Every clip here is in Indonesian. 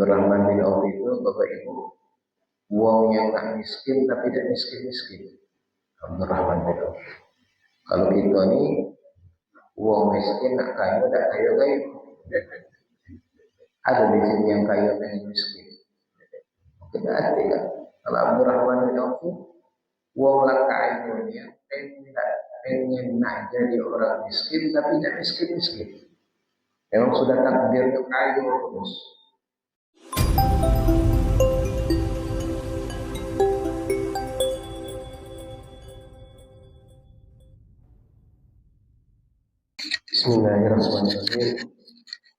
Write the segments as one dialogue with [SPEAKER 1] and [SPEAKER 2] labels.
[SPEAKER 1] Abdurrahman bin Auf itu Bapak Ibu wong yang tak miskin tapi tidak miskin-miskin. Abdurrahman bin Auf. Kalau kita ini wong miskin nak kaya tak kaya. Ada di sini yang kaya pengen miskin. Mungkin ada kan. Kalau Abdurrahman bin Auf wong lah kaya dia pengen nak jadi orang miskin tapi tidak miskin-miskin. Memang sudah takdirnya kaya terus. Bismillahirrahmanirrahim.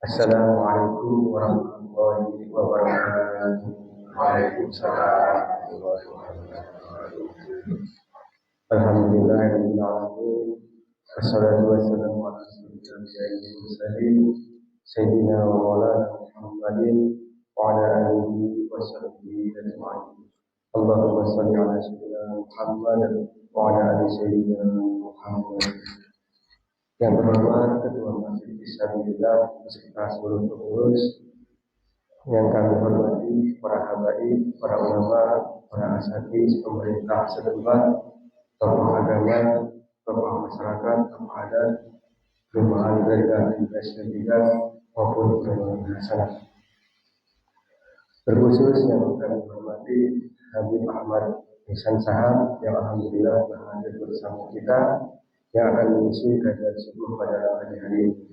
[SPEAKER 1] Assalamualaikum warahmatullahi wabarakatuh. Waalaikumsalam warahmatullahi wabarakatuh. Alhamdulillahirabbil alamin. Wassalatu wassalamu ala asyrofil mursalin sayyidina wa maulana Muhammadin wa ala alihi wa sahbihi ajma'in. Allahumma shalli ala sayyidina Muhammad wa ala ali sayyidina Muhammad. Yang terhormat Ketua Masjid Fisabilillah beserta seluruh pengurus, yang kami hormati para habaib, para ulama, para asatidz, pemerintah setempat, tokoh agama, tokoh masyarakat, tokoh adat, perubahan dari Indonesia maupun perubahan hasanah. Terkhusus yang kami hormati Habib Ahmad Ihsan Sahab yang alhamdulillah berhadir bersama kita, yang akan mengisi kajian subuh pada pagi hari ini.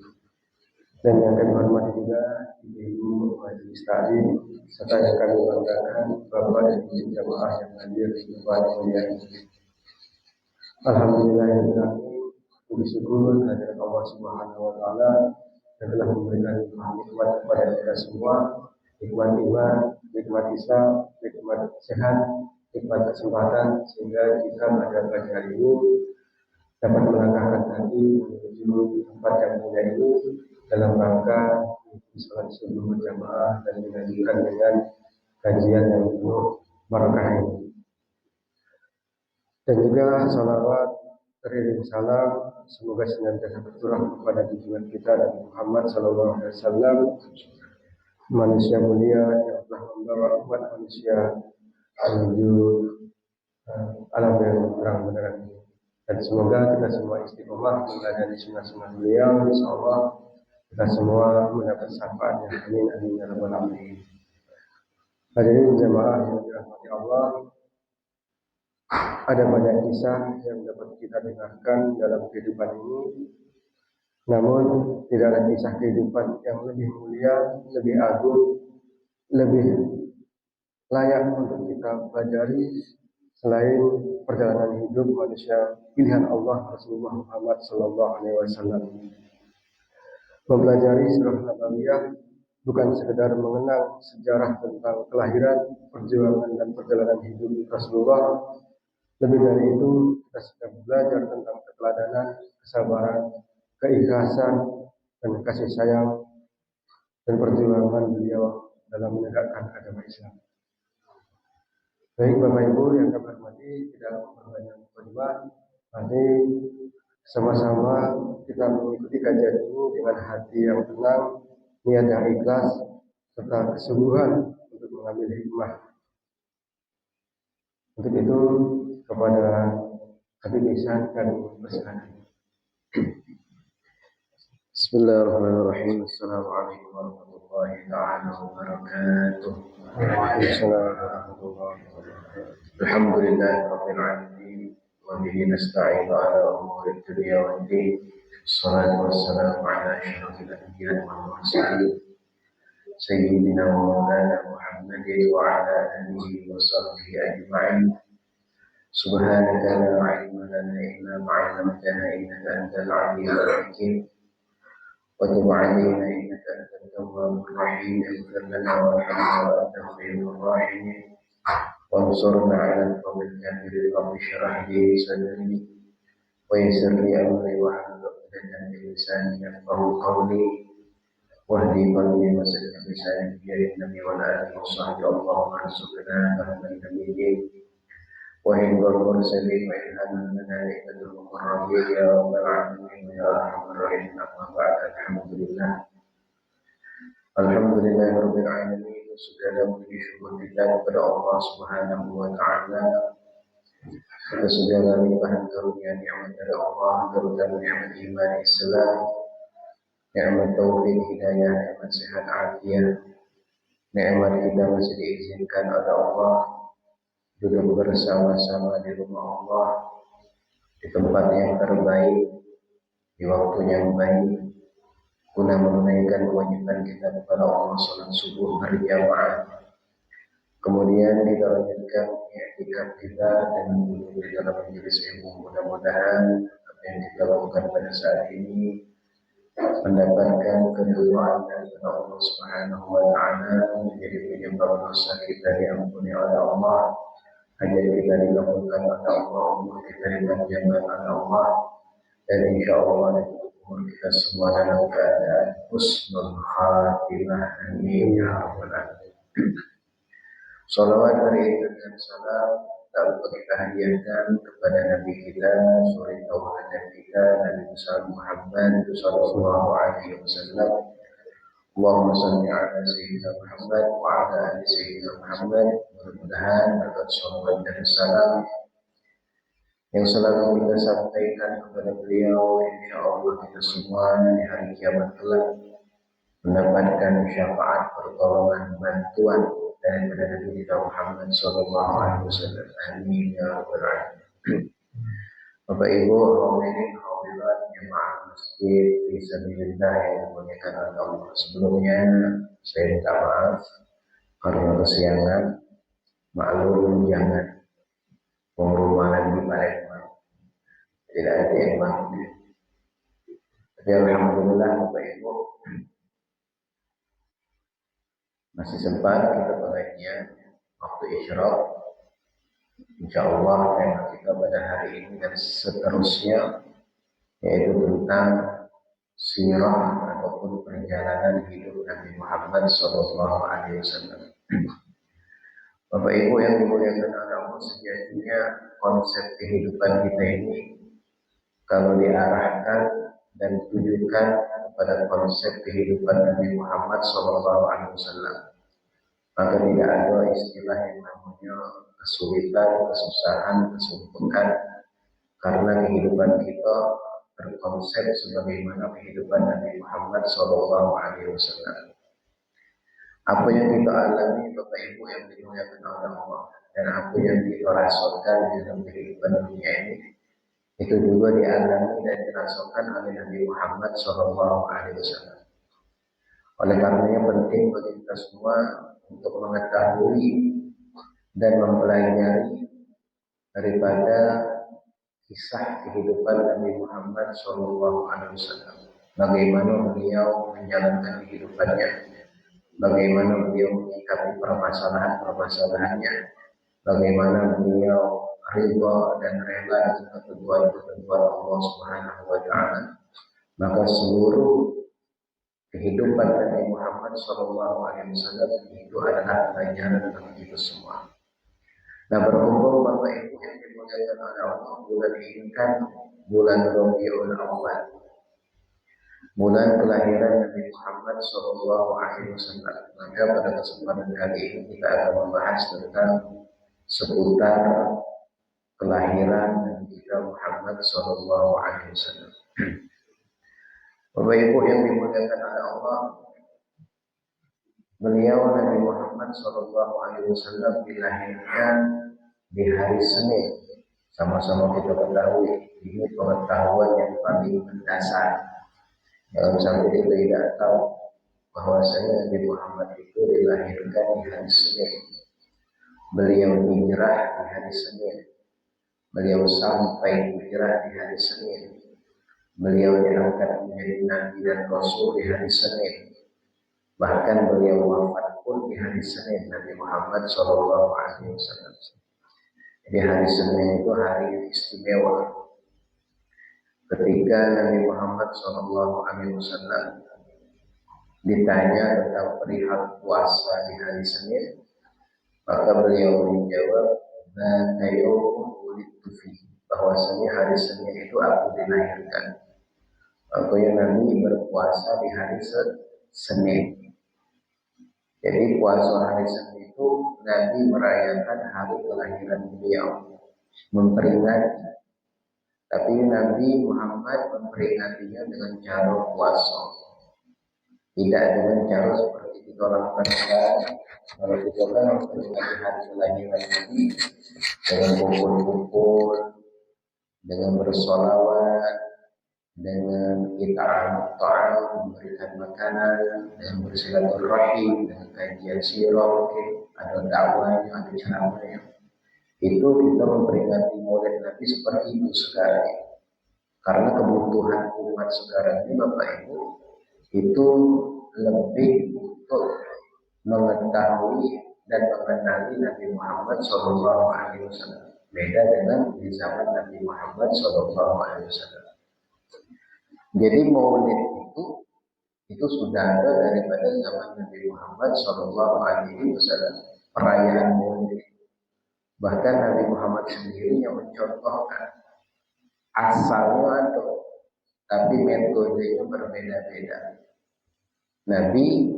[SPEAKER 1] Dan yang kami hormati juga ibu-ibu majelis taklim, serta yang kami banggakan bapak dan ibu jamaah yang hadir di tempat mulia ini. Alhamdulillah yang puji syukur kehadirat Allah Subhanahu wa taala yang telah memberikan nikmat kepada kita semua, nikmat iman, nikmat Islam, nikmat sehat, nikmat kesempatan, sehingga kita pada pagi hari ini dapat melangkahkan kaki menuju tempat yang mulia ini dalam rangka sholat subuh berjamaah dan dilanjutkan dengan kajian yang penuh barakah ini. Dan juga salawat teriring salam semoga senantiasa tercurah kepada junjungan kita Nabi Muhammad SAW, manusia mulia yang telah membawa umat manusia menuju alam yang terang benderang ini. Dan semoga kita semua istiqomah meneladani sunnah-sunnah beliau. Insyaallah kita semua mendapat syafaatnya. Amin amin ya rabbal alamin. Hadirin jemaah yang dirahmati Allah, ada banyak kisah yang dapat kita dengarkan dalam kehidupan ini. Namun tidak ada kisah kehidupan yang lebih mulia, lebih agung, lebih layak untuk kita pelajari selain perjalanan hidup manusia pilihan Allah Rasulullah Muhammad SAW. Mempelajari sirah nabawiyah bukan sekedar mengenang sejarah tentang kelahiran, perjuangan dan perjalanan hidup Rasulullah. Lebih dari itu, kita sedang belajar tentang keteladanan, kesabaran, keikhlasan dan kasih sayang dan perjuangan beliau dalam menegakkan agama Islam. Baik Bapak Ibu yang kami hormati, tidak memperbanyak mukadimah, mari sama-sama kita mengikuti kajian ini dengan hati yang tenang, niat yang ikhlas, serta kesungguhan untuk mengambil hikmah. Untuk itu kepada Habib Ihsan kami persilakan. Bismillahirrahmanirrahim. Assalamualaikum warahmatullahi wabarakatuh. Alhamdulillahirabbil alamin wa bihi nasta'inu ala umuri dunya waddin. Wassalatu wassalamu ala asyrofil anbiya'i wal mursalin sayyidina wa maulana Muhammadin wa ala alihi wa sahbihi ajma'in. Subhanaka la ilma lana illa ma 'allamtana innaka antal 'alimul hakim. وتب علينا إنك أنت التواب الرحيم اغفر لنا وارحمنا وأنت خير الراحمين وانصرنا على القوم الكافرين رب اشرح لي صدري ويسر لي أمري واحلل عقدة من لساني يفقهوا قولي واهدي قلبي وسدد لساني بيد النبي والآل وصحبه اللهم ارزقنا فهم النبيين وحفظ المرسلين وإلهام الملائكة المقربين يا رب العالمين يا أرحم الراحمين. أما بعد، الحمد لله رب العالمين segala puji syukur kita kepada Allah Subhanahu wa taala atas segala limpahan karunia nikmat dari Allah, terutama nikmat iman Islam, nikmat taufik hidayah, nikmat sehat afiat, nikmat kita masih diizinkan oleh Allah duduk bersama-sama di rumah Allah di tempat yang terbaik, di waktu yang baik, guna menunaikan kewajiban kita kepada Allah salat subuh berjamaah. Kemudian kita lanjutkan i'tikaf kita dan duduk di dalam majelis ilmu. Mudah-mudahan apa yang kita lakukan pada saat ini mendapatkan keridhaan dari Allah Subhanahu wa taala, menjadi penyebab dosa kita diampuni oleh Allah, hajat kita dikabulkan oleh Allah, umur kita dipanjangkan oleh Allah, dan insya Allah umur kita semua dalam keadaan husnul khatimah. Amin ya rabbal alamin. Salawat dari dan salam tak lupa kita hadiahkan kepada Nabi kita, suri tauladan kita, Nabi besar Muhammad sallallahu alaihi wasallam. Allahumma salli ala sayyidina Muhammad wa ala ali sayyidina Muhammad. Mudah-mudahan berkat salawat dan salam yang selalu kita sampaikan kepada beliau, insya Allah kita semua di hari kiamat kelak mendapatkan syafaat, pertolongan, bantuan daripada Nabi kita Muhammad sallallahu alaihi wasallam. Amin ya rabbal alamin. Bapak Ibu, hadirin hadirat jemaah masjid fisabilillah yang dimuliakan oleh Allah. Sebelumnya saya minta maaf karena kesiangan. Maklum jangan rumah lagi di Palembang, tidak ada yang bangun. Tapi alhamdulillah Bapak Ibu masih sempat kita pengajian waktu isyraq. Insya Allah tema kita pada hari ini dan seterusnya yaitu tentang sirah ataupun perjalanan hidup Nabi Muhammad sallallahu alaihi wasallam. Bapak Ibu yang dimuliakan Allah, sejatinya konsep kehidupan kita ini kalau diarahkan dan ditujukan kepada konsep kehidupan Nabi Muhammad SAW, maka tidak ada istilah yang namanya kesulitan, kesusahan, kesuntukan, karena kehidupan kita berkonsep sebagaimana kehidupan Nabi Muhammad SAW. Apa yang kita alami Bapak Ibu yang dimuliakan oleh Allah dan apa yang kita rasakan di dalam kehidupan dunia ini, itu juga dialami dan dirasakan oleh Nabi Muhammad SAW. Oleh karenanya penting bagi kita semua untuk mengetahui dan mempelajari daripada kisah kehidupan Nabi Muhammad SAW. Bagaimana beliau menjalankan kehidupannya, bagaimana beliau menyikapi permasalahan-permasalahannya, bagaimana beliau ridha dan rela dengan ketentuan-ketentuan Allah Subhanahu wa taala. Maka seluruh kehidupan Nabi Muhammad SAW itu adalah pelajaran bagi kita semua. Nah, berhubung Bapak Ibu yang dimuliakan oleh Allah, bulan ini kan bulan Rabiul Awal, bulan kelahiran Nabi Muhammad SAW. Maka pada kesempatan kali ini kita akan membahas tentang seputar kelahiran Nabi kita Muhammad SAW. Bapak Ibu yang dimuliakan oleh Allah, beliau Nabi Muhammad SAW dilahirkan di hari Senin. Sama-sama kita ketahui, ini pengetahuan yang paling mendasar. Jangan sampai kita tidak tahu bahwasanya Nabi Muhammad itu dilahirkan di hari Senin. Beliau hijrah di hari Senin. Beliau sampai hijrah di hari Senin. Beliau diangkat menjadi Nabi dan Rasul di hari Senin. Bahkan beliau wafat pun di hari Senin, Nabi Muhammad SAW. Jadi hari Senin itu hari yang istimewa. Ketika Nabi Muhammad SAW ditanya tentang perihal puasa di hari Senin, maka beliau menjawab, bahwasanya hari Senin itu aku dilahirkan. Makanya Nabi berpuasa di hari Senin. Jadi puasa hari Senin itu Nabi merayakan hari kelahiran beliau, memperingati. Tapi Nabi Muhammad memperingatinya dengan cara puasa, tidak dengan cara seperti kita lakukan sekarang. Kalau kita kan memperingati hari kelahiran Nabi dengan kumpul-kumpul, dengan bersolawat, dengan kita memberikan makanan, dengan bersilaturahim, dengan kajian sirah, mungkin ada dakwahnya, ada ceramahnya. Itu kita memperingati Maulid Nabi seperti itu sekarang. Karena kebutuhan umat sekarang ini Bapak Ibu itu lebih untuk mengetahui dan mengenali Nabi Muhammad SAW. Beda dengan di zaman Nabi Muhammad SAW. Jadi Maulid itu sudah ada daripada zaman Nabi Muhammad SAW. Perayaan Maulid. Bahkan Nabi Muhammad sendiri yang mencontohkan. Asalnya ada, tapi metodenya berbeda-beda. Nabi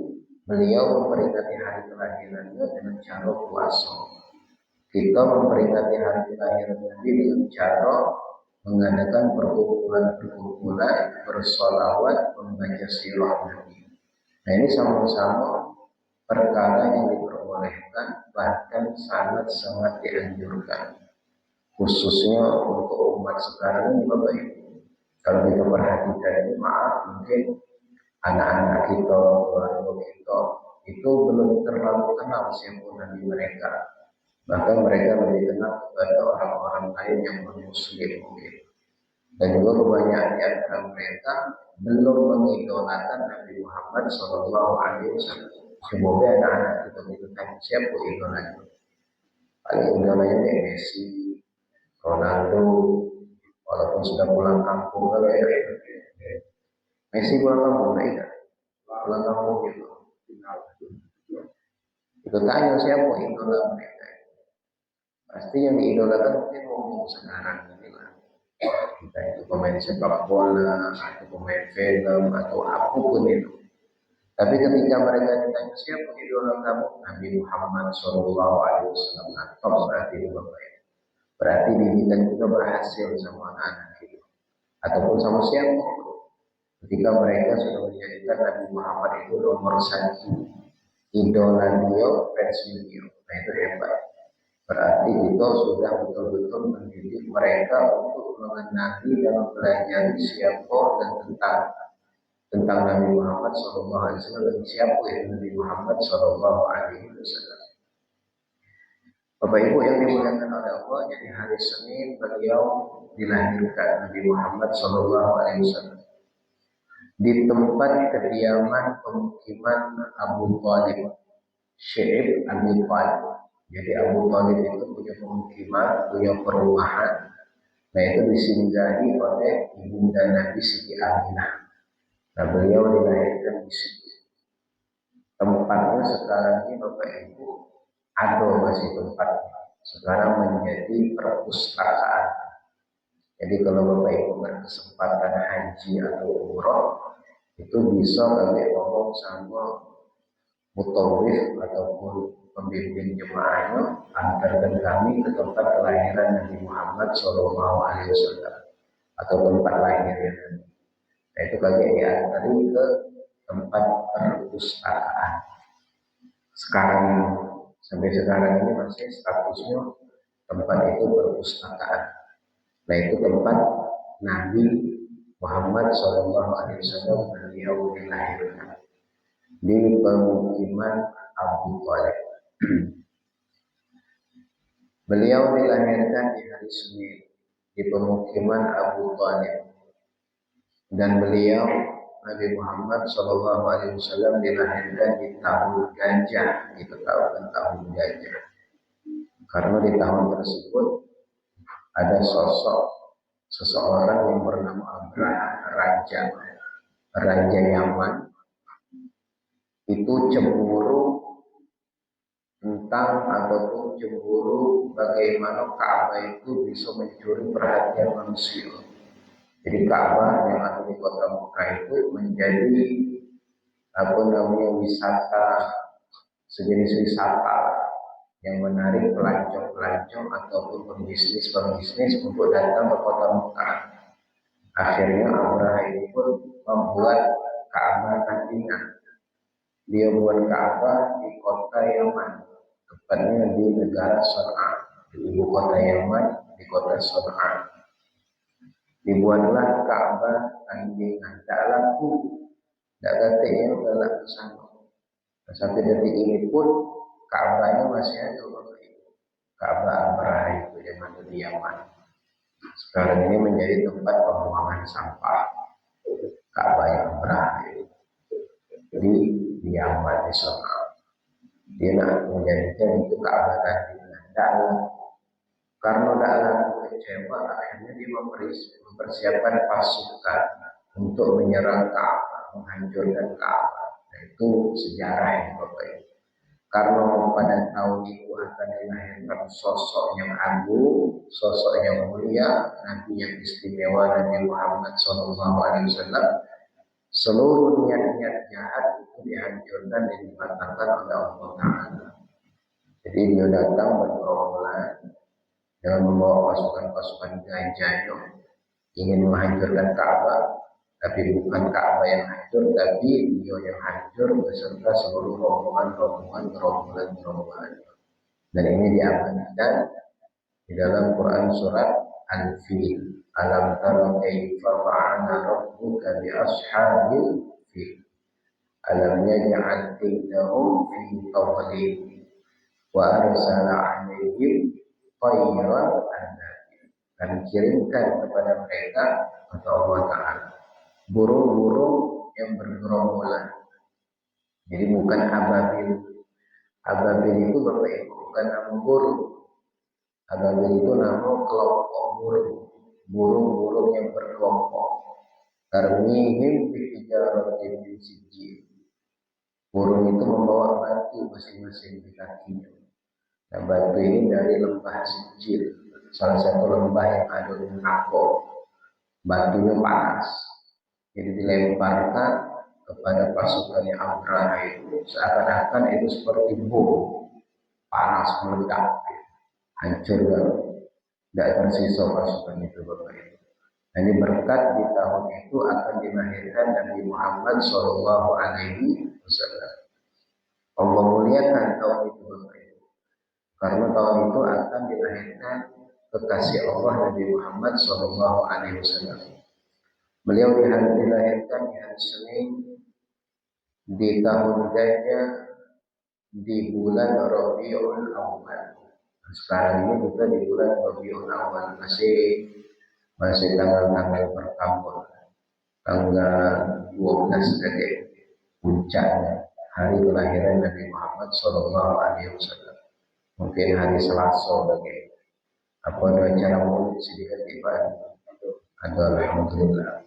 [SPEAKER 1] beliau memperingati hari kelahirannya dengan cara puasa. Kita memperingati hari kelahiran Nabi dengan cara mengadakan perkumpulan, bersolawat, membaca sirah Nabi. Nah ini sama-sama perkara yang diperbolehkan, bahkan sangat-sangat dianjurkan. Khususnya untuk umat sekarang ini Bapak Ibu. Kalau kita perhatikan ini, maaf mungkin anak-anak kita, keluarga kita itu belum terlalu kenal siapa Nabi mereka. Bahkan mereka lebih kenal kepada orang-orang lain yang non-muslim mungkin. Dan juga kebanyakan di antara mereka belum mengidolakan Nabi Muhammad SAW. Semoga anak-anak kita menentukan siapa idolanya. Paling idolanya Messi, Ronaldo, walaupun sudah pulang kampung kalau ya. Messi pulang kampung, tidak? Pulang kampung gitu. Itu tanya siapa idola mereka. Pasti yang diidolakan mungkin ngomong sekarang ini lah. Kita itu pemain sepak bola, atau pemain film, atau apapun itu. Tapi ketika mereka ditanya siapa idola kamu, Nabi Muhammad SAW, atau berarti itu Bapak. Berarti didikan kita berhasil sama anak-anak itu. Ataupun sama siapa. Ketika mereka sudah menjadikan Nabi Muhammad itu nomor satu. Idola dia, versi dia. Nah itu hebat. Berarti kita sudah betul-betul mendidik mereka untuk mengenali dan mempelajari siapa dan tentang Nabi Muhammad SAW dan siapa itu Nabi Muhammad SAW. Bapak Ibu yang dimuliakan oleh Allah, jadi hari Senin beliau dilahirkan Nabi Muhammad SAW di tempat kediaman pemukiman Abu Thalib, Syekh Abi Thalib. Jadi Abu Thalib itu punya pemukiman, punya perumahan. Nah itu disinggahi oleh ibunda Nabi Siti Aminah. Nah beliau dilahirkan di situ. Tempatnya sekarang ini Bapak Ibu ada masih tempatnya. Sekarang menjadi perpustakaan. Jadi kalau Bapak Ibu berkesempatan haji atau umroh, itu bisa kalian ngomong sama mutawif ataupun pembimbing jemaahnya, antarkan kami ke tempat kelahiran Nabi Muhammad SAW atau tempat lahirnya Nabi. Nah itu kalian diantari ke tempat perpustakaan. Sekarang sampai sekarang ini masih statusnya tempat itu perpustakaan. Nah itu tempat Nabi Muhammad SAW beliau dilahirkan di pemukiman Abu Thalib. Beliau dilahirkan di hari Senin di pemukiman Abu Thalib, dan beliau Nabi Muhammad SAW dilahirkan di tahun gajah. Kita tahu kan tahun gajah, karena di tahun tersebut ada sosok seseorang yang bernama Abraham, raja Yaman, itu cemburu tentang ataupun cemburu bagaimana Ka'bah itu bisa mencuri perhatian manusia. Jadi Ka'bah yang ada di kota Mekah itu menjadi wisata sejenis wisata yang menarik pelancong-pelancong ataupun pembisnis-pembisnis untuk datang ke kota Mekah. Akhirnya Abraha ini pun membuat Ka'bah tandingan. Dia buat Ka'bah di kota Yaman, tepatnya di negara Son'a, di ibu kota Yaman, di kota Son'a. Dibuatlah Ka'bah tandingan, tak laku, tak katanya udah laku sama. Sampai detik ini pun Ka'bahnya masih ada, Ka'bah Abraha itu yang ada di Yaman. Sekarang ini menjadi tempat pembuangan sampah. Ka'bah yang Abraha itu di Yaman, di Son'a. Dia nak menjadikan itu Ka'bah tandingan. Karena dalam kecewa, akhirnya dia mempersiapkan pasukan untuk menyerang Ka'bah, menghancurkan Ka'bah. Nah, itu sejarah yang Bapak. Karena pada tahun itu akan dilahirkan sosok yang agung, sosok yang mulia, Nabi yang istimewa, Nabi Muhammad SAW. Seluruh niat-niat jahat itu dihancurkan dan dibatalkan oleh Allah Ta'ala. Jadi dia datang bergerombolan dengan membawa pasukan-pasukan gajahnya, ingin menghancurkan Ka'bah. Tapi bukan Ka'bah yang hancur, tapi dia yang hancur beserta seluruh rombongan. Dan ini diabadikan di dalam Quran surat Al-Fil. Alam tara kaifa fa'ala rabbuka bi ashabil fil. Alam yaj'al kaydahum fi tadlil wa arsala 'alaihim tayran ababil. Dan kirimkan kepada mereka kata Allah Ta'ala burung-burung yang bergerombolan. Jadi bukan ababil. Ababil itu Bapak Ibu bukan nama burung. Ababil itu nama kelompok burung. Burung-burung yang berkelompok. Tarmihim bihijaratin min sijil. Burung itu membawa batu masing-masing di kakinya. Nah, batu ini dari lembah Sijil, salah satu lembah yang ada di Akor. Batunya panas. Jadi dilemparkan kepada pasukannya Abraha itu, seakan-akan itu seperti bom panas meledak, hancur tidak tersisa pasukan itu Bapak Ibu. Ini berkat di tahun itu akan dilahirkan Nabi Muhammad Shallallahu Alaihi Wasallam. Allah muliakan tahun itu Bapak Ibu, karena tahun itu akan dilahirkan kekasih Allah Nabi Muhammad Shallallahu Alaihi Wasallam. Beliau dilahirkan di hari Senin di tahun gajah di bulan Rabiul Awal. Sekarang ini kita di bulan Rabiul Awal, masih tanggal pertama, tanggal 12 tadi puncaknya hari kelahiran Nabi Muhammad Shallallahu Alaihi Wasallam. Mungkin hari Selasa bagi apa ada acara maulid sedikit tiba. Ada alhamdulillah.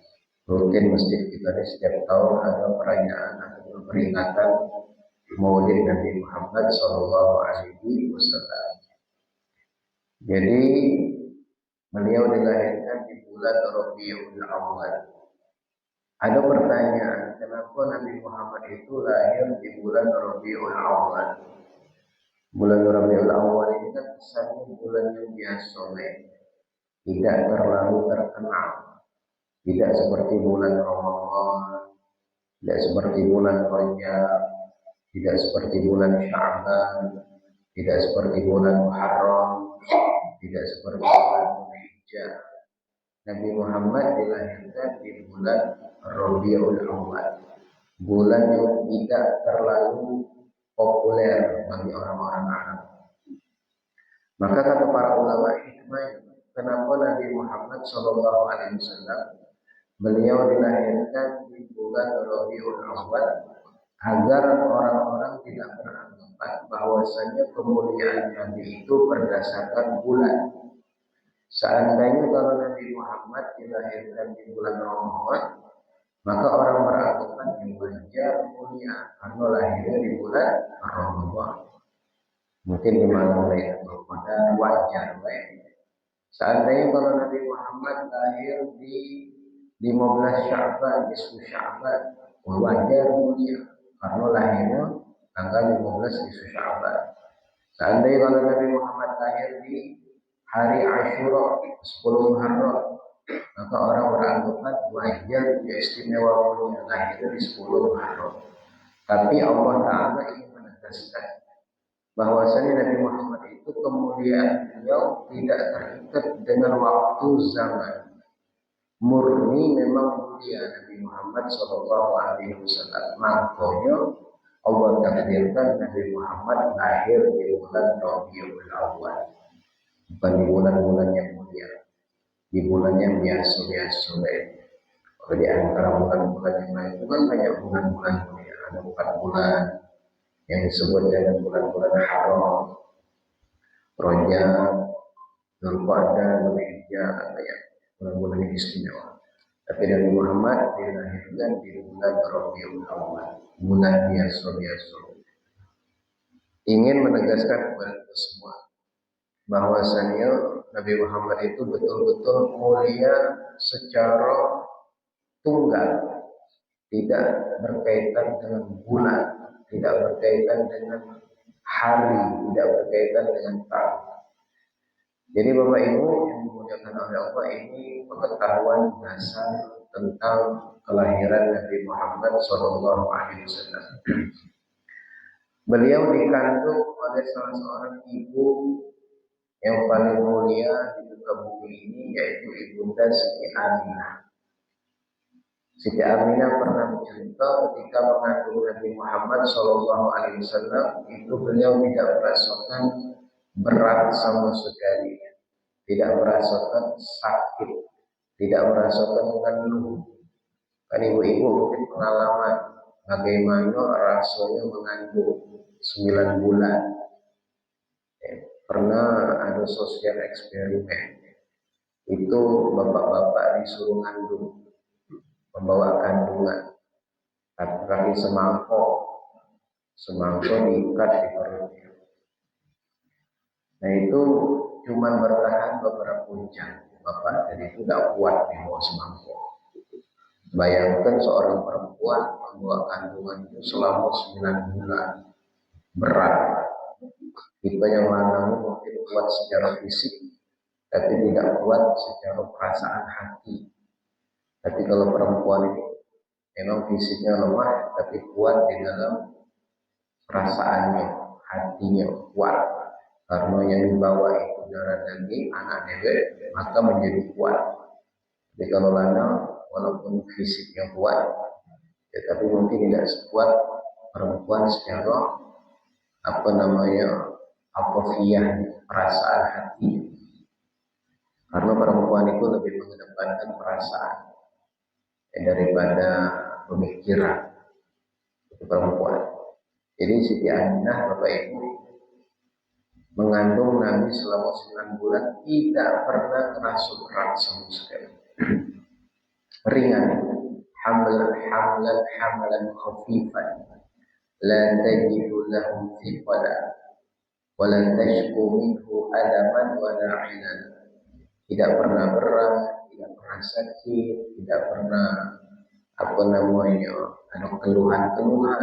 [SPEAKER 1] Rutin masjid kita di setiap tahun ada perayaan atau peringatan Maulid Nabi Muhammad Shallallahu Alaihi Wasallam. Jadi beliau dilahirkan di bulan Rabiul Awal. Ada pertanyaan, kenapa Nabi Muhammad itu lahir di bulan Rabiul Awal? Bulan Rabiul Awal ini kan kesannya bulan yang biasa, tidak terlalu terkenal. Tidak seperti bulan Ramadan, tidak seperti bulan Rajab, tidak seperti bulan Sya'ban, tidak seperti bulan Muharram, tidak seperti bulan Dzulhijjah. Nabi Muhammad dilahirkan di bulan Rabiul Awal, bulan yang tidak terlalu populer bagi orang-orang Arab. Maka kata para ulama hikmah, kenapa Nabi Muhammad SAW beliau dilahirkan di bulan Rabiul Awal, agar orang-orang tidak beranggapan bahwasanya kemuliaan Nabi itu berdasarkan bulan. Seandainya kalau Nabi Muhammad dilahirkan di bulan Ramadan, maka orang beranggapan yang wajar mulia karena lahirnya di bulan Ramadan. Mungkin di malam Lailatul Qadar wajar. Seandainya kalau Nabi Muhammad lahir di 15 Sya'ban, nisfu Sya'ban, wajar mulia karena lahirnya tanggal 15 di Sya'ban. Seandainya kalau Nabi Muhammad lahir di hari Asyura 10 Muharram, maka orang beranggapan wajar dia istimewa mulia lahir di 10 Muharram. Tapi Allah Ta'ala ingin menegaskan bahwasanya Nabi Muhammad itu kemuliaan beliau tidak terikat dengan waktu zaman. Murni memang mulia Nabi Muhammad Shallallahu Alaihi Wasallam. Makanya Allah takdirkan Nabi Muhammad lahir di bulan Rabiul Awal, bukan di bulan-bulan yang mulia, di bulan yang biasa-biasa. Kalau di antara bulan-bulan yang lain itu kan banyak bulan-bulan mulia. Ada 4 bulan yang disebut dengan bulan-bulan haram, Rajab, Dzulqa'dah, Dzulhijjah, banyak bulan-bulan yang istimewa. Tapi Nabi Muhammad dilahirkan di bulan Rabiul Awal, bulan biasa-biasa. Ingin menegaskan kepada kita semua bahwasanya Nabi Muhammad itu betul-betul mulia secara tunggal, tidak berkaitan dengan bulan, tidak berkaitan dengan hari, tidak berkaitan dengan tahun. Jadi Bapak Ibu yang dimuliakan oleh Allah, ini pengetahuan dasar tentang kelahiran Nabi Muhammad SAW. Beliau dikandung oleh salah seorang ibu yang paling mulia di muka bumi ini, yaitu Ibunda Siti Aminah. Siti Aminah pernah bercerita ketika mengandung Nabi Muhammad SAW, itu beliau tidak merasakan berat sama sekali, tidak merasakan sakit, tidak merasakan mengeluh. Kan ibu-ibu mungkin pengalaman bagaimana rasanya mengandung 9 bulan. Pernah ada sosial eksperimen, itu bapak-bapak disuruh ngandung, membawa kandungan, kaki semangkok diikat di perutnya. Nah itu cuma bertahan beberapa jam, bapak, jadi itu tidak kuat di bawah semangkok. Bayangkan seorang perempuan membawa kandungan itu selama 9 bulan, berat. Kita yang lanang mungkin kuat secara fisik, tapi tidak kuat secara perasaan hati. Tapi kalau perempuan ini memang fisiknya lemah, tapi kuat di dalam perasaannya, hatinya kuat. Karena yang dibawa itu darah daging, anak bebek, maka menjadi kuat. Jadi kalau lanang, walaupun fisiknya kuat, ya, tapi mungkin tidak sekuat perempuan secara apofiah, perasaan hati. Karena perempuan itu lebih mengedepankan perasaan daripada pemikiran. Itu perempuan. Jadi Siti Aminah, Bapak Ibu, mengandung Nabi selama 9 bulan, tidak pernah merasa berat sama sekali. Ringan, hamlan khafifan, la tajidu lahu thiqala, wa la tashku minhu alaman wa la'ilan. Tidak pernah berat, tidak pernah sakit, tidak pernah ada keluhan-keluhan.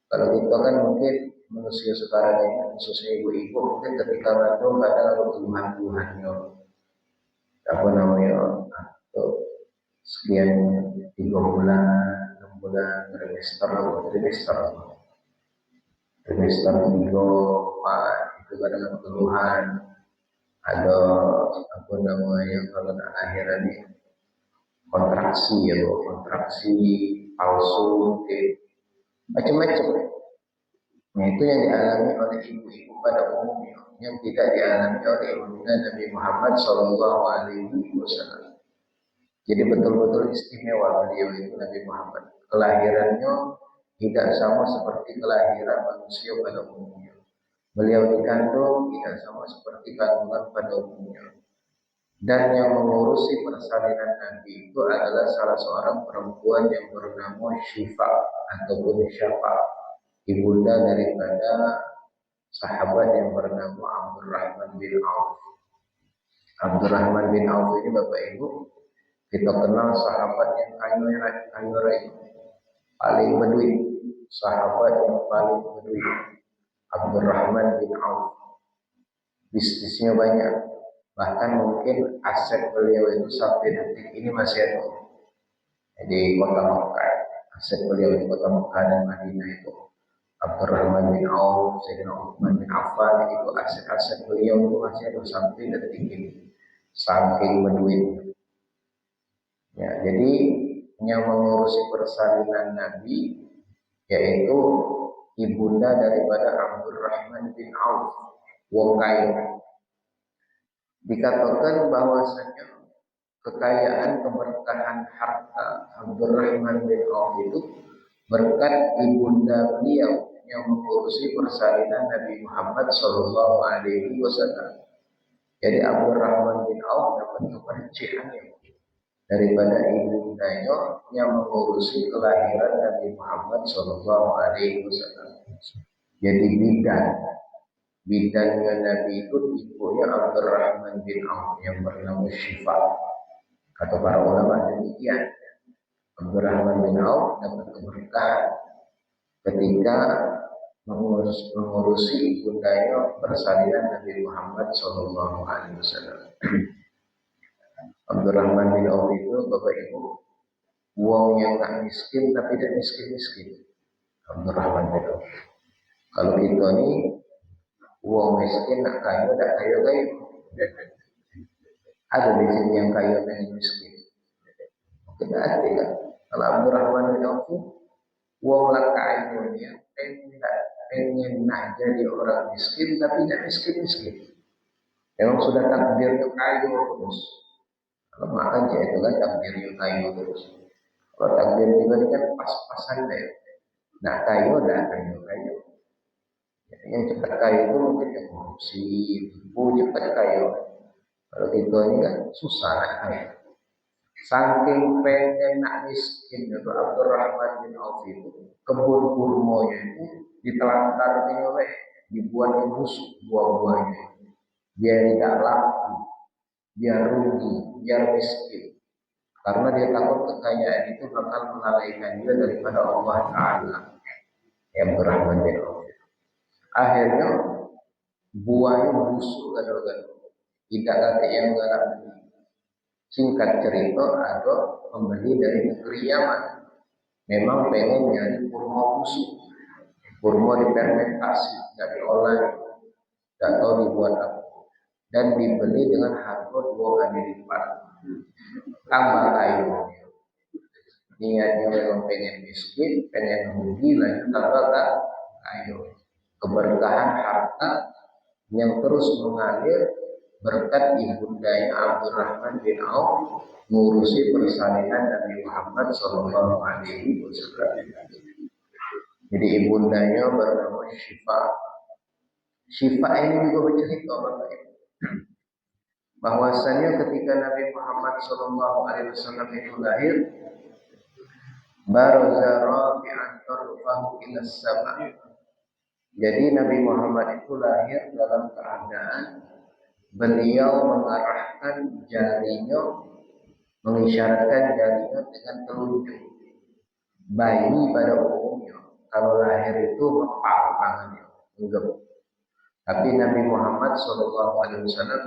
[SPEAKER 1] Kalau kita kan mungkin manusia sekarang ini, khususnya ibu-ibu, mungkin ketika ngandung kadang ada keluhan-keluhannya. Sekian 3 bulan, 6 bulan, trimester 3, 4, itu kadang ada keluhan. Ada kalau akhiran ini kontraksi palsu, macam-macam. Nah itu yang dialami oleh ibu-ibu pada umumnya, yang tidak dialami oleh ibunda Nabi Muhammad SAW. Jadi betul-betul istimewa beliau itu Nabi Muhammad. Kelahirannya tidak sama seperti kelahiran manusia pada umumnya. Beliau dikandung tidak sama seperti kandungan pada umumnya. Dan yang mengurusi persalinan Nabi itu adalah salah seorang perempuan yang bernama Syifa ataupun Syafa, ibunda daripada sahabat yang bernama Abdurrahman bin Auf. Abdurrahman bin Auf ini Bapak Ibu, kita kenal sahabat yang kaya raya, paling berduit. sahabat yang paling berduit, Abdurrahman bin Auf. Bisnisnya banyak, bahkan mungkin aset beliau itu sampai detik ini masih ada di kota Mekah. Aset beliau di kota Mekah dan Madinah itu Abdurrahman bin Auf, Sayyidina Utsman bin Affan, itu aset-aset beliau itu masih ada sampai detik ini, saking berduit. Ya, jadi yang mengurusi persalinan Nabi yaitu ibunda daripada Abdurrahman bin Auf, wong kaya. Dikatakan bahwasanya kekayaan keberkahan harta Abdurrahman bin Auf itu berkat ibunda beliau yang mengurusi persalinan Nabi Muhammad Shallallahu Alaihi Wasallam. Jadi Abdurrahman bin Auf dapat kepercayaan daripada ibundanya yang mengurusi kelahiran Nabi Muhammad Shallallahu Alaihi Wasallam. Jadi bidannya Nabi itu ibunya Abdurrahman bin Auf yang bernama Syifa. Kata para ulama demikian. Abdurrahman bin Auf dapat keberkahan ketika mengurusi ibundanya persalinan Nabi Muhammad Shallallahu Alaihi Wasallam. Abdurrahman bin Auf itu Bapak Ibu, uang yang tak miskin tapi tidak miskin-miskin. Abdurrahman bin Auf. Kalau kita ini uang miskin nak kaya, tak kaya. Ada di sini yang kaya dan miskin. Tidak ada kan? Kalau Abdurrahman bin Auf, uang lah kayanya pengen nak jadi orang miskin tapi tidak miskin-miskin. Memang sudah takdirnya kaya terus. Kalau makan ya itu kan takdirnya kaya terus. Kalau takdir juga ini kan pas-pasan deh. Nak kaya dah kaya. Yang cepat kaya itu mungkin yang korupsi, tipu cepat kaya. Kalau kita ini kan susah nak kaya. Saking pengen nak miskin itu Abdurrahman bin Auf itu kebun kurmanya itu ditelantarkan oleh dibuat busuk buah-buahnya. Biar tidak laku, biar rugi, biar miskin. Karena dia takut kekayaan itu bakal melalaikan dia daripada Allah Ta'ala. Yang Abdurrahman bin Auf. Akhirnya buahnya busuk gaduh-gaduh. Tidak ada yang galak beli. Singkat cerita, ada pembeli dari negeri Yaman. Memang pengen nyari kurma busuk. Kurma difermentasi, tidak diolah, tidak tahu dibuat apa. Dan dibeli dengan harga 2 kali lipat. Tambah kayu. Niatnya memang pengen miskin, pengen rugi, lanjut tambah kayu. Keberkahan harta yang terus mengalir berkat ibundanya Abdurrahman bin Auf ngurusi persalinan Nabi Muhammad Sallallahu Alaihi Wasallam. Jadi ibundanya bernama Syifa. Syifa ini juga bercerita bahwasanya ketika Nabi Muhammad Sallallahu Alaihi Wasallam itu lahir, baraza rafi'an tarfahu ila sama. Jadi Nabi Muhammad itu lahir dalam keadaan beliau mengarahkan jarinya, mengisyaratkan jarinya dengan telunjuk. Bayi pada umumnya kalau lahir itu mepal tangannya, enggak. Tapi Nabi Muhammad SAW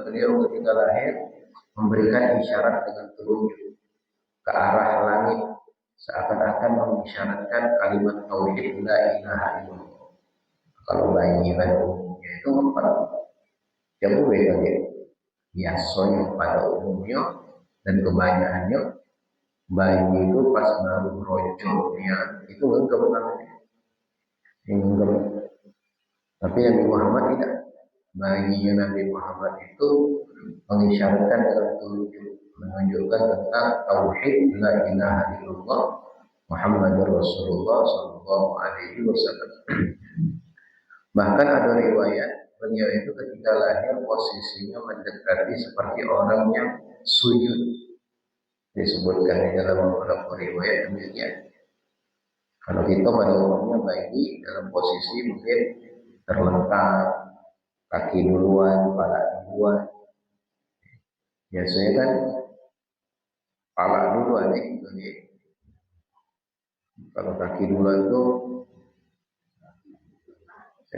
[SPEAKER 1] beliau ketika lahir memberikan isyarat dengan telunjuk ke arah langit, seakan-akan mengisyaratkan kalimat tauhid la ilaha illallah. Kalau bayi pada umumnya itu mepal. Yang berbeda biasanya pada umumnya dan kebanyakannya bayi itu pas baru rojonya itu enggak enggak. Tapi Nabi Muhammad tidak. Bayinya Nabi Muhammad itu mengisyaratkan dalam telunjuk, menunjukkan tentang tauhid la ilaha illallah Muhammadur Rasulullah sallallahu alaihi wasallam. Bahkan ada riwayat beliau itu ketika lahir posisinya mendekati seperti orang yang sujud. Disebutkan di dalam beberapa riwayat demikian. Kalau kita pada umumnya bayi dalam posisi mungkin terlentang, kaki duluan, kepala duluan. Biasanya kan kepala duluan gitu nih. Kalau kaki duluan tuh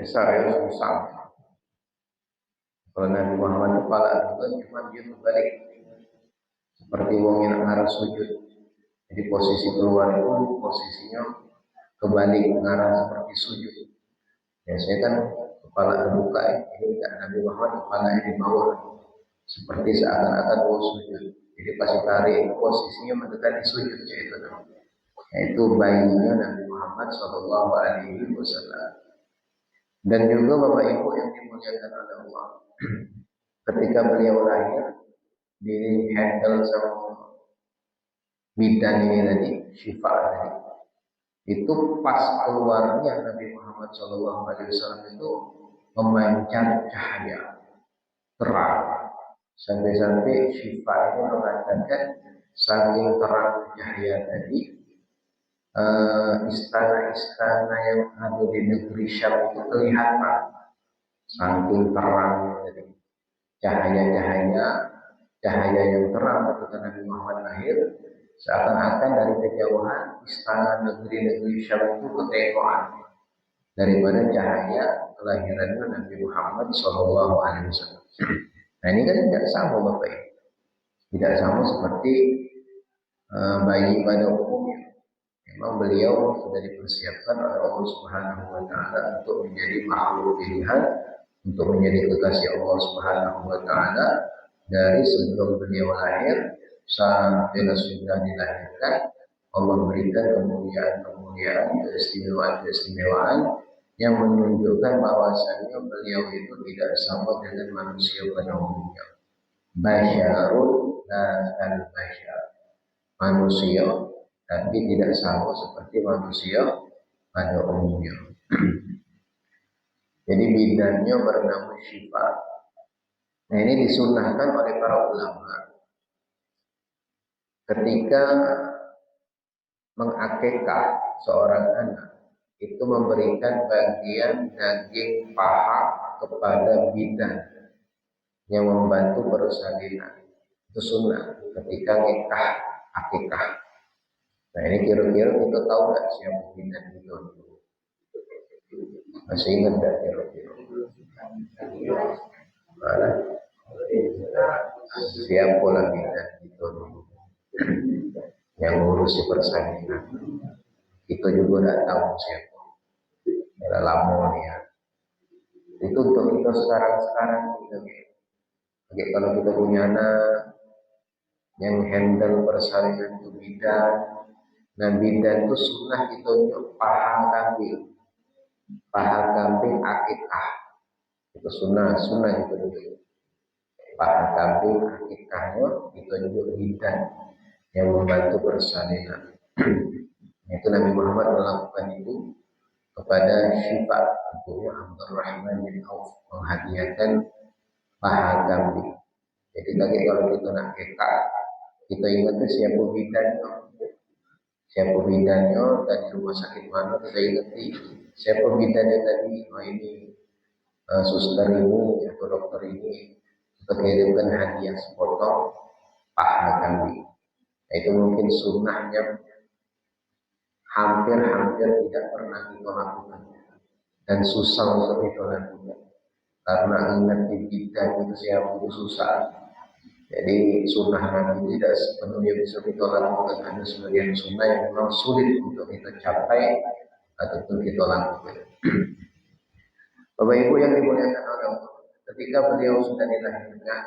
[SPEAKER 1] saya susah. Kalau Nabi Muhammad kepala juga cuma dia berbalik seperti wong yang arah sujud. Jadi posisi keluar itu posisinya kebalik mengarah seperti sujud. Biasanya kan kepala terbuka, ini tidak, Nabi Muhammad kepala di bawah seperti seakan-akan mau sujud. Jadi pas tarik posisinya mendekati sujud, yaitu bayinya Nabi Muhammad Shallallahu Alaihi Wasallam. Dan juga Bapak Ibu yang dimuliakan oleh Allah, ketika beliau lahir di handle sama bidan ini tadi, Syifa tadi, itu pas keluarnya Nabi Muhammad SAW itu memancar cahaya terang, sampai-sampai Syifa itu mengatakan saking terang cahaya tadi, istana-istana yang ada di negeri Syam itu kelihatan saking terang jadi cahaya yang terang ketika Nabi Muhammad lahir, seakan-akan dari kejauhan istana negeri Syam itu ketekoan daripada cahaya kelahirannya Nabi Muhammad Shallallahu Alaihi Wasallam. Nah ini kan tidak sama Bapak Ibu, tidak sama seperti bayi pada umumnya. Memang beliau sudah dipersiapkan oleh Allah Subhanahu wa Ta'ala untuk menjadi makhluk pilihan, untuk menjadi kekasih Allah Subhanahu wa Ta'ala dari sebelum beliau lahir sampai sudah dilahirkan. Allah berikan kemuliaan-kemuliaan, keistimewaan yang menunjukkan bahwasanya beliau itu tidak sama dengan manusia pada umumnya. Basyarun la al-basyar, manusia tapi tidak sama seperti manusia pada umumnya. Jadi bidannya bernama Syifa. Nah ini disunnahkan oleh para ulama ketika mengakekah seorang anak itu memberikan bagian daging paha kepada bidan yang membantu persalinan. Itu sunnah ketika nikah akikah. Nah ini kira-kira kita tahu nggak siapa bidan itu? Masih ingat nggak kira-kira? Mana? Siapa lah bidan itu? Yang ngurusi persalinan. Kita juga nggak tahu siapa. Ada lama ya. Itu untuk kita sekarang gitu. Oke, kalau kita punya anak yang handle persalinan itu bidan. Nah bidan itu sunnah kita untuk paha kambing akikah. Itu sunnah itu dulu. Paha kambing akikahnya itu juga bidan yang membantu persalinan. Itu Nabi Muhammad melakukan itu kepada Syifa, ibunya Abdurrahman bin Auf, menghadiahkan paha kambing. Jadi tadi kalau kita nak kekak, kita ingat siapa bidannya. Siapa bidannya dari rumah sakit mana kita ingat siapa bidannya tadi. Oh ini suster ini atau dokter ini kita kirimkan hadiah sepotong paha kambing. Nah, itu mungkin sunnahnya hampir tidak pernah kita lakukan dan susah untuk kita lakukan karena ingat di bidan itu siapa itu susah. Jadi sunnah Nabi tidak sepenuhnya bisa kita lakukan. Ada sebagian sunnah yang memang sulit untuk kita capai ataupun kita lakukan. Bapak Ibu yang dimuliakan Allah, ketika beliau sudah dilahirkan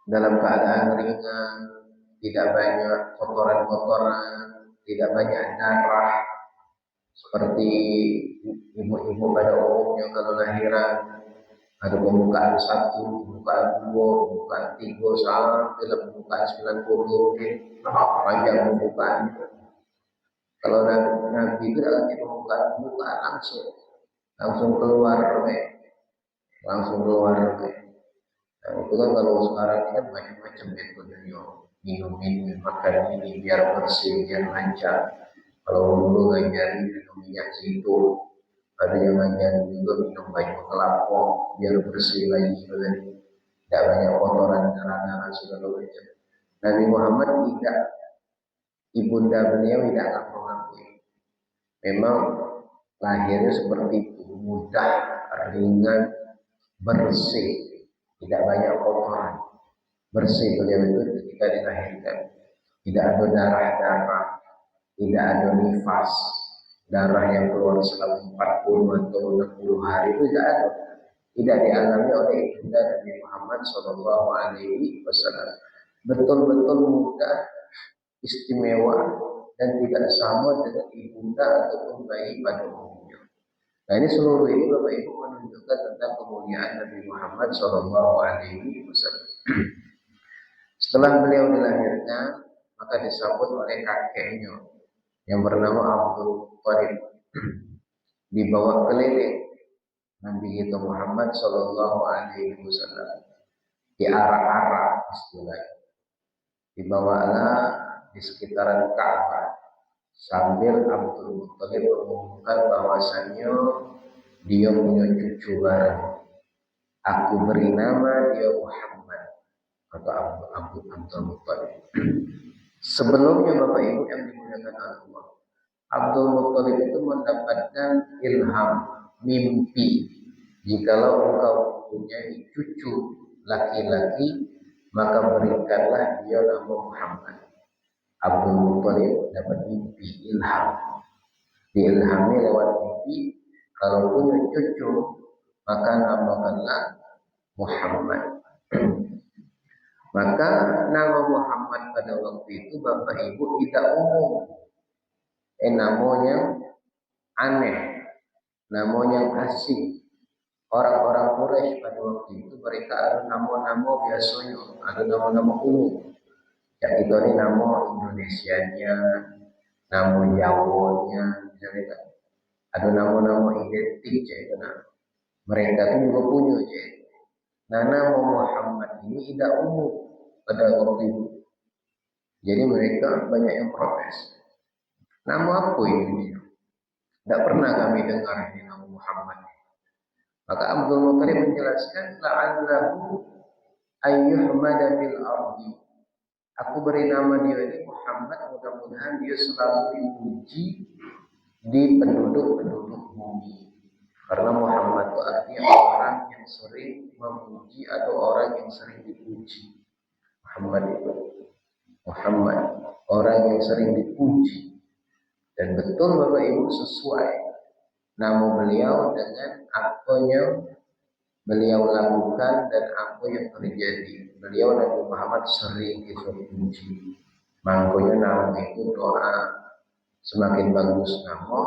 [SPEAKER 1] dalam keadaan ringan, tidak banyak kotoran-kotoran, tidak banyak darah seperti ibu-ibu pada umumnya kalau lahiran ada pembukaan 1, pembukaan 2, pembukaan 3 sampai pembukaan 90 mungkin panjang pembukaan. Kalau Nabi itu dalam pembukaan langsung keluar langsung keluar. Nah, itu kan kalau sekarang ini kan macam-macam metodenya, minum makan ini biar bersih, biar lancar. Kalau dulu ngajarin minum minyak zaitun, ada yang ngajarin juga minum banyak kelapa biar bersih lagi, tidak banyak kotoran darah segala macam. Nabi Muhammad tidak, ibunda beliau tidak mengakui. Memang lahirnya seperti itu, mudah, ringan, bersih, tidak banyak kotoran. Bersih beliau itu ketika dilahirkan. Tidak ada darah-darah, tidak ada nifas, darah yang keluar selama 40 atau 60 hari itu tidak ada. Tidak dialami oleh ibunda Nabi Muhammad Shallallahu Alaihi Wasallam. Betul-betul mudah, istimewa, dan tidak sama dengan ibunda ataupun bayi pada umumnya. Nah ini seluruh ini Bapak Ibu menunjukkan tentang kemuliaan Nabi Muhammad Shallallahu Alaihi Wasallam. Setelah beliau dilahirkan, maka disambut oleh kakeknya yang bernama Abdul Muttalib, dibawa keliling Nabi kita Muhammad Shallallahu Alaihi Wasallam, diarak-arak istilahnya, dibawalah di sekitaran Ka'bah sambil Abdul Muttalib mengumumkan bahwasannya dia punya cucu baru. Aku beri nama dia Muhammad, kata Abdul Muttalib. Sebelumnya Bapak Ibu yang dimuliakan Allah, Abdul Muttalib itu mendapatkan ilham, mimpi. Jikalau engkau mempunyai cucu laki-laki, maka berikanlah dia nama Muhammad. Abdul Muttalib dapat mimpi, ilham. Diilhami lewat mimpi, kalau punya cucu, maka namakanlah Muhammad. Maka nama Muhammad pada waktu itu Bapak Ibu tidak umum. Namanya aneh, namanya asing. Orang-orang Quraisy pada waktu itu mereka ada nama-nama biasanya, ada nama-nama umum. Ya itu ini nama Indonesianya, nama Jawanya, misalnya ada nama-nama identik ya. Mereka itu juga punya ya. Nah nama Muhammad ini tidak umum pada waktu itu. Jadi mereka banyak yang protes. Nama apa ini? Tidak pernah kami dengar ini nama Muhammad. Maka Abdul Muttalib menjelaskan, la'allahu ayyuhmada fil ardi. Aku beri nama dia ini Muhammad, mudah-mudahan dia selalu dipuji di penduduk-penduduk bumi. Karena Muhammad itu artinya orang yang sering memuji atau orang yang sering dipuji. Muhammad, orang yang sering dipuji. Dan betul Bapak Ibu sesuai nama beliau dengan apa yang beliau lakukan dan apa yang terjadi. Beliau Nabi Muhammad sering dipuji. Makanya nama itu doa. Semakin bagus nama,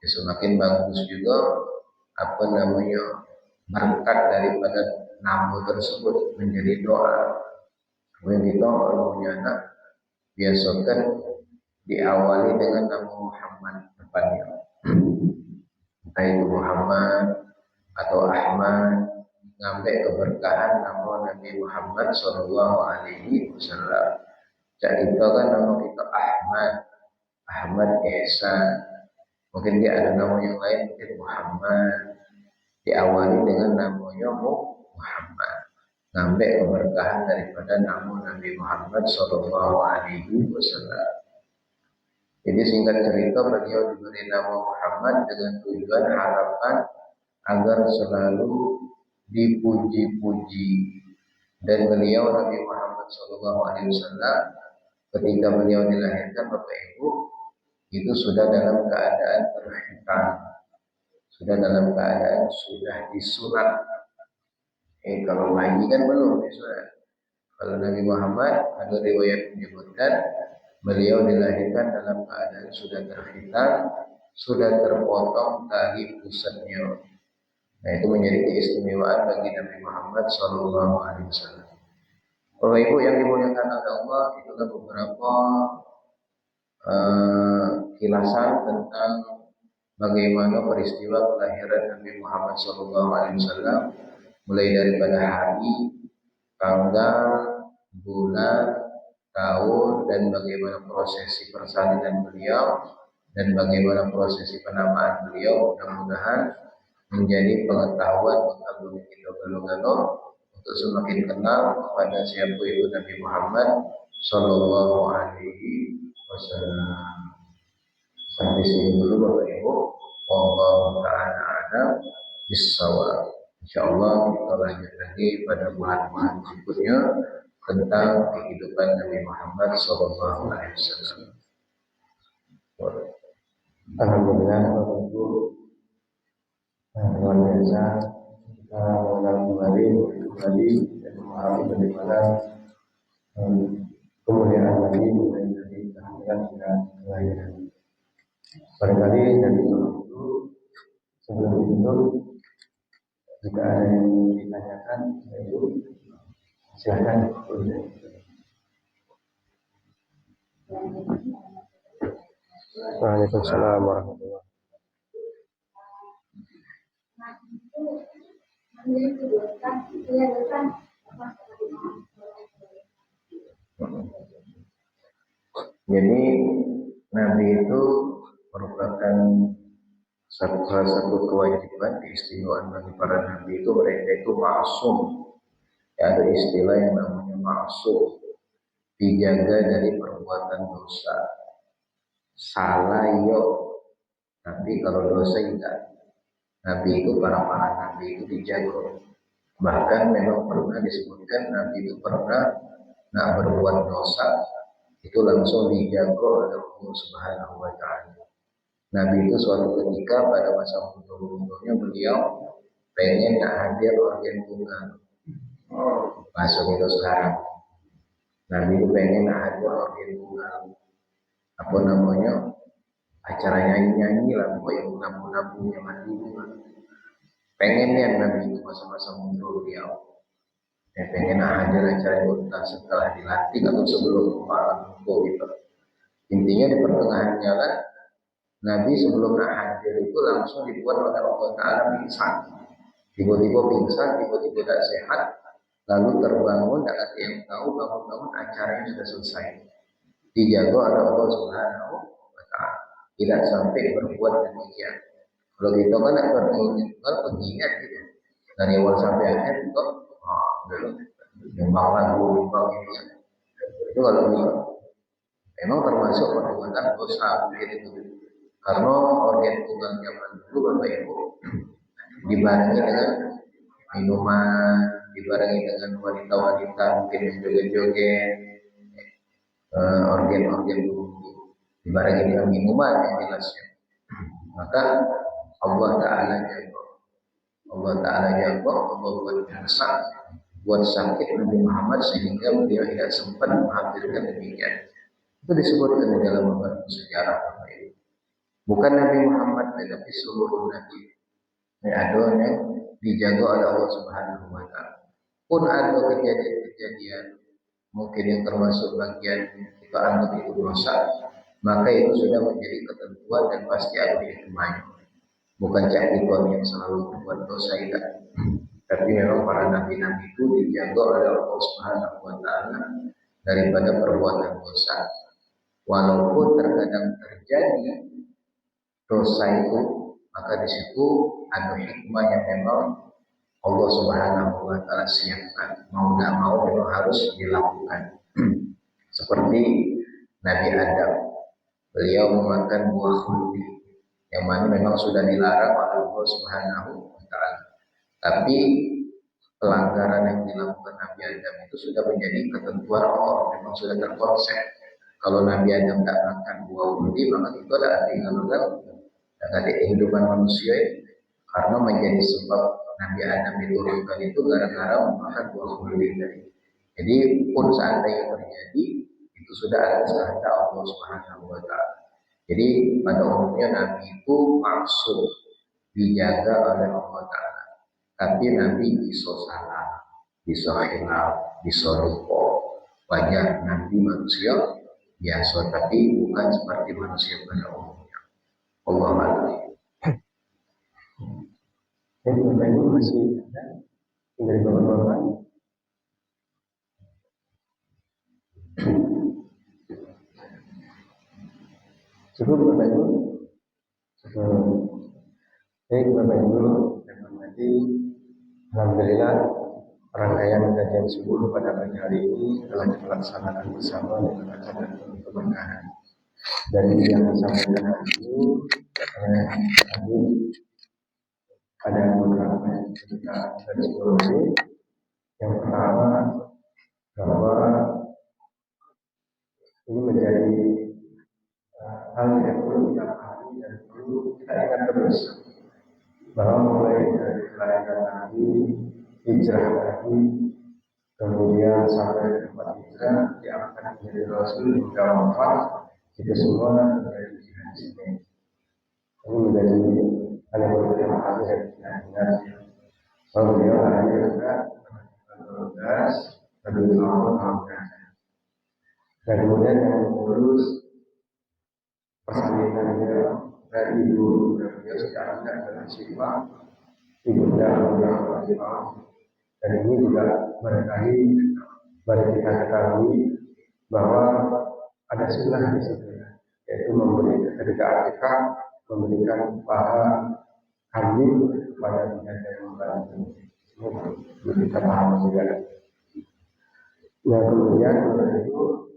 [SPEAKER 1] ya semakin bagus juga apa namanya berkat daripada nama tersebut menjadi doa. Begitu kalau punya anak biasakan diawali dengan nama Muhammad depannya. Entah itu Muhammad atau Ahmad, ngambil keberkahan nama Nabi Muhammad Shallallahu Alaihi Wasallam. Jadi itu kan nama kita Ahmad Ihsan. Mungkin dia ada nama yang lain, mungkin Muhammad. Diawali dengan namanya Muhammad. Ngambil keberkahan daripada nama Nabi Muhammad Shallallahu Alaihi Wasallam. Jadi singkat cerita beliau diberi nama Muhammad dengan tujuan harapan agar selalu dipuji-puji. Dan beliau Nabi Muhammad Shallallahu Alaihi Wasallam ketika beliau dilahirkan Bapak Ibu itu sudah dalam keadaan terhitam, sudah dalam keadaan sudah disunat. Kalau bayi kan belum disunat. Kalau Nabi Muhammad ada riwayat menyebutkan beliau dilahirkan dalam keadaan sudah terhitam, sudah terpotong tali pusatnya. Nah itu menjadi keistimewaan bagi Nabi Muhammad Shallallahu Alaihi Wasallam. Bapak Ibu yang dimuliakan oleh Allah, itulah beberapa kilasan tentang bagaimana peristiwa kelahiran Nabi Muhammad Shallallahu Alaihi Wasallam, mulai daripada hari, tanggal, bulan, tahun, dan bagaimana prosesi persalinan beliau dan bagaimana prosesi penamaan beliau. Mudah-mudahan menjadi pengetahuan bagi kita golongan untuk semakin kenal kepada siapa itu Nabi Muhammad Sallallahu Alaihi Wasallam. Sampai sini dulu Bapak Ibu. Wallahu ta'ala a'lam. bisawab. Insyaallah kita lanjut lagi pada bulan-bulan berikutnya tentang kehidupan Nabi Muhammad SAW. Alhamdulillah, luar biasa kita mengenal kembali dan memahami bagaimana kemuliaan Nabi mulai dari kehamilan hingga kelahiran. Barangkali dari itu sebelum itu jika ada yang ditanyakan, yaitu silakan. Waalaikumsalam warahmatullahi wabarakatuh. Jadi Nabi itu merupakan salah satu kewajiban keistimewaan bagi para nabi itu mereka itu ma'sum. Ya, ada istilah yang namanya ma'sum, dijaga dari perbuatan dosa. Salah yo, tapi kalau dosa tidak. Nabi itu para nabi itu dijaga. Bahkan memang pernah disebutkan Nabi itu pernah berbuat dosa itu langsung dijaga oleh Allah Subhanahu wa Ta'ala. Nabi itu suatu ketika pada masa muda-mudanya beliau pengen hadir organ tunggal. Masuk itu sekarang. Nabi itu pengen hadir organ tunggal. Apa namanya? Acara nyanyi-nyanyi lah, pokoknya nabung-nabungnya mati. Pengennya Nabi itu masa-masa muda beliau. Pengen hadir acara itu entah setelah dilatih atau sebelum malam gitu. Intinya di pertengahan jalan Nabi sebelum hadir itu langsung dibuat oleh Allah Ta'ala pingsan. Tiba-tiba pingsan, tiba-tiba tidak sehat, lalu terbangun, tidak ada yang tahu, bangun-bangun acaranya sudah selesai. Dijaga oleh Allah Subhanahu wa Ta'ala. Tidak sampai berbuat demikian. Kalau kita kan pengingat gitu. Dari awal sampai akhir itu nyumbang lagu, nyumbang ini. Itu kalau bisa. Memang termasuk perbuatan dosa begitu. Karena organ tunggal zaman dulu Bapak Ibu dibarengi dengan minuman, dibarengi dengan wanita-wanita mungkin yang joget-joget, organ-organ dulu dibarengi dengan minuman yang jelasnya. Maka Allah Ta'ala jaga, Allah buat dosa, buat sakit Nabi Muhammad sehingga beliau tidak sempat menghadirkan demikian. Itu disebutkan di dalam beberapa sejarah Bapak Ibu. Bukan Nabi Muhammad, tetapi seluruh Nabi. Ada yang dijaga oleh Allah Subhanahu wa Ta'ala. Pun ada kejadian-kejadian mungkin yang termasuk bagian kita anggap itu dosa, maka itu sudah menjadi ketentuan dan pasti ada hikmahnya. Bukan cakituan yang selalu berbuat dosa tidak. Tapi memang para nabi-nabi itu dijaga oleh Allah Subhanahu wa Ta'ala daripada perbuatan dosa. Walaupun terkadang terjadi dosa itu, maka di situ ada hikmah yang memang Allah Subhanahu wa Ta'ala siapkan. Mau tidak mau memang harus dilakukan. Seperti Nabi Adam, beliau memakan buah khuldi, yang mana memang sudah dilarang oleh Allah Subhanahu wa Ta'ala. Tapi pelanggaran yang dilakukan Nabi Adam itu sudah menjadi ketentuan Allah, memang sudah terkonsep. Kalau Nabi Adam tidak makan buah khuldi, maka itu adalah tinggal dari kehidupan manusia karena menjadi sebab Nabi Adam diturunkan itu gara-gara memakan buah khuldi tadi. Jadi pun seandainya terjadi itu sudah ada kehendak Allah Subhanahu wa Ta'ala. Jadi pada umumnya Nabi itu maksud dijaga oleh Allah Ta'ala. Tapi Nabi bisa salah, bisa khilaf, bisa lupa. Wajar Nabi manusia biasa, tapi bukan seperti manusia pada umumnya. Allah Ta'ala. Jadi Bapak Ibu masih ada dari bapak-bapak. Cukup Bapak Ibu. Baik Bapak Ibu dan Mati, alhamdulillah rangkaian kajian 10 pada pagi hari ini telah kita laksanakan bersama dengan acara keberkahan. Dari yang disampaikan hari ini tadi ada beberapa yang kita garis bawahi. Yang pertama, bahwa ini menjadi hal yang perlu kita pahami dan perlu kita ingat terus, bahwa mulai dari kelahiran Nabi, hijrah Nabi, kemudian sampai ke tempat hijrah, diangkat menjadi Rasul hingga wafat, itu semua menjadi hadis ini. Ini menjadi hal yang perlu kita pahami dan kita ingat. Bahwa beliau lahir juga pada 12 Rabiul Awal. Dan kemudian yang mengurus persalinannya dari ibu beliau sekarang adalah Syifa, ibunda Rasulullah. Dan ini juga barangkali kita ketahui bahwa ada sunnah di situ, yaitu memberikan ketika akikah memberikan paha kambing kepada pihak yang membantu. Ini kita paham juga. Yang kemudian itu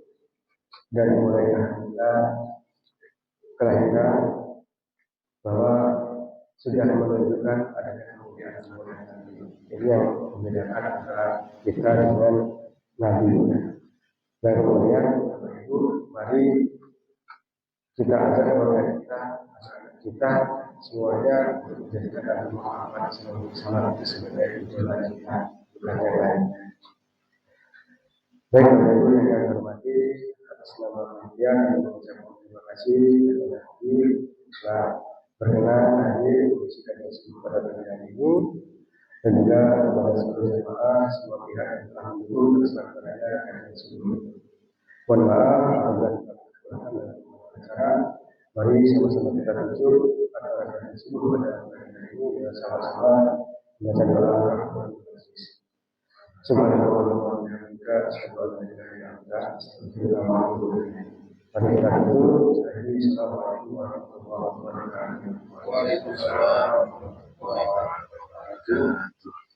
[SPEAKER 1] dari mulai kita kelahiran bahwa sudah menunjukkan adanya kemuliaan kemuliaan Nabi. Ini yang membedakan antara kita dengan Nabi. Dan kemudian itu mari kita ajak kepada kita semuanya menjadikan Nabi Muhammad SAW itu sebagai idola kita, bukan yang lain. Baik, Bapak Ibu yang saya hormati, atas nama panitia kami mengucapkan terima kasih kepada Nabi telah berkenan hadir mengisi kajian pada pagi hari ini, dan juga kepada seluruh jemaah semua pihak yang telah mendukung terselenggaranya kajian sebelumnya. Mohon maaf apabila kita kekurangan dalam acara. Mari sama-sama kita tuju acara kajian subuh pada pagi hari ini dengan sama-sama membaca doa Rahman Aziz. Subhanallah wa bihamdika asyhadu an la ilaha illa anta astaghfiruka wa atubu ilaik. Mari kita tuju. Assalamualaikum warahmatullahi wabarakatuh.
[SPEAKER 2] Waalaikumsalam warahmatullahi wabarakatuh.